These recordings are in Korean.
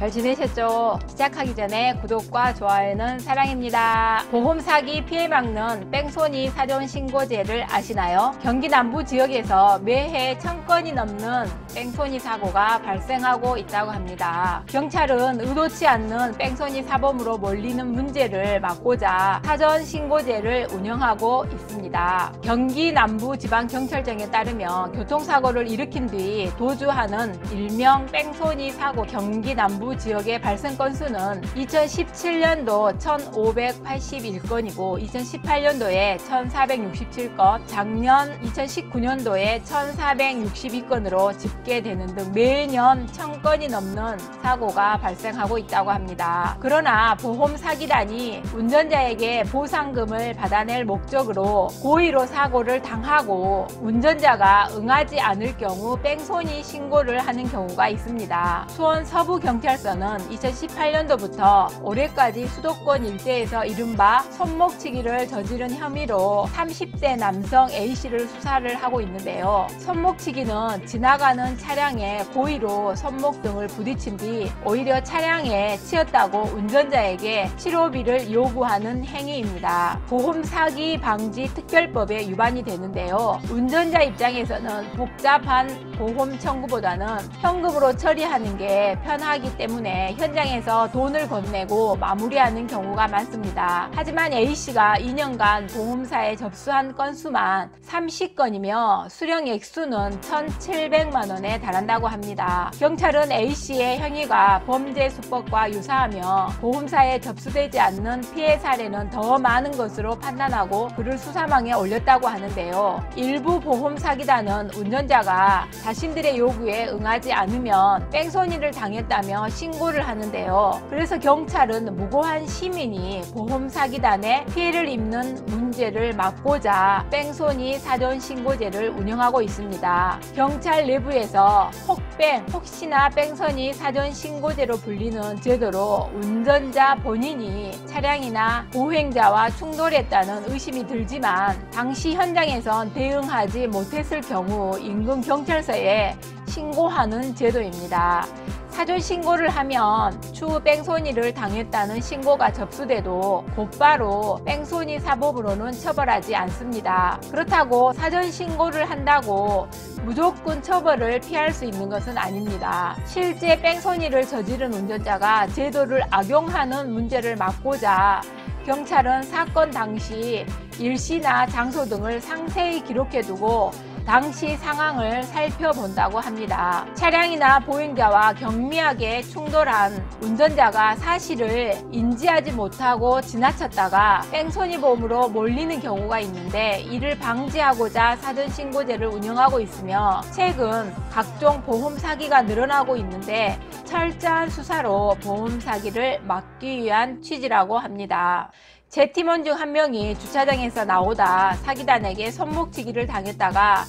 잘 지내셨죠? 시작하기 전에 구독과 좋아요는 사랑입니다. 보험 사기 피해 막는 뺑소니 사전 신고제를 아시나요? 경기 남부 지역에서 매해 1000건이 넘는 뺑소니 사고가 발생하고 있다고 합니다. 경찰은 의도치 않는 뺑소니 사범으로 몰리는 문제를 막고자 사전 신고제를 운영하고 있습니다. 경기 남부 지방경찰청에 따르면 교통사고를 일으킨 뒤 도주하는 일명 뺑소니 사고 경기 남부 지역의 발생 건수는 2017년도 1581건이고 2018년도에 1467건, 작년 2019년도에 1462건으로 집계되는 등 매년 1000건이 넘는 사고가 발생하고 있다고 합니다. 그러나 보험 사기단이 운전자에게 보상금을 받아낼 목적으로 고의로 사고를 당하고 운전자가 응하지 않을 경우 뺑소니 신고를 하는 경우가 있습니다. 수원 서부경찰서는 2018년도부터 올해까지 수도권 일대에서 이른바 손목치기를 저지른 혐의로 30대 남성 A씨를 수사를 하고 있는데요. 손목치기는 지나가는 차량에 고의로 손목 등을 부딪힌 뒤 오히려 차량에 치였다고 운전자에게 치료비를 요구하는 행위입니다. 보험 사기 방지 특별법에 위반이 되는데요. 운전자 입장에서는 복잡한 보험 청구보다는 현금으로 처리하는 게 편하기 때문에 현장에서 돈을 건네고 마무리하는 경우가 많습니다. 하지만 A씨가 2년간 보험사에 접수한 건수만 30건이며 수령 액수는 1,700만 원에 달한다고 합니다. 경찰은 A씨의 행위가 범죄 수법과 유사하며 보험사에 접수되지 않는 피해 사례는 더 많은 것으로 판단하고 그를 수사망에 올렸다고 하는데요. 일부 보험 사기단은 운전자가 자신들의 요구에 응하지 않으면 뺑소니를 당했다며 신고를 하는데요. 그래서 경찰은 무고한 시민이 보험 사기단에 피해를 입는 문제를 막고자 뺑소니 사전 신고제를 운영하고 있습니다. 경찰 내부에서 혹뺑, 혹시나 뺑소니 사전 신고제로 불리는 제도로 운전자 본인이 차량이나 보행자와 충돌했다는 의심이 들지만 당시 현장에선 대응하지 못했을 경우 인근 경찰서에 신고하는 제도입니다. 사전 신고를 하면 추후 뺑소니를 당했다는 신고가 접수돼도 곧바로 뺑소니 사범으로는 처벌하지 않습니다. 그렇다고 사전 신고를 한다고 무조건 처벌을 피할 수 있는 것은 아닙니다. 실제 뺑소니를 저지른 운전자가 제도를 악용하는 문제를 막고자 경찰은 사건 당시 일시나 장소 등을 상세히 기록해두고 당시 상황을 살펴본다고 합니다. 차량이나 보행자와 경미하게 충돌한 운전자가 사실을 인지하지 못하고 지나쳤다가 뺑소니 보험으로 몰리는 경우가 있는데 이를 방지하고자 사전 신고제를 운영하고 있으며 최근 각종 보험 사기가 늘어나고 있는데 철저한 수사로 보험 사기를 막기 위한 취지라고 합니다. 제 팀원 중 한 명이 주차장에서 나오다 사기단에게 손목치기를 당했다가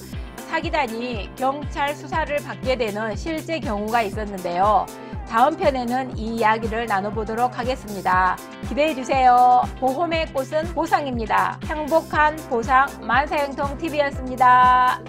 사기단이 경찰 수사를 받게 되는 실제 경우가 있었는데요. 다음 편에는 이 이야기를 나눠보도록 하겠습니다. 기대해주세요. 보험의 꽃은 보상입니다. 행복한 보상 만사형통TV였습니다.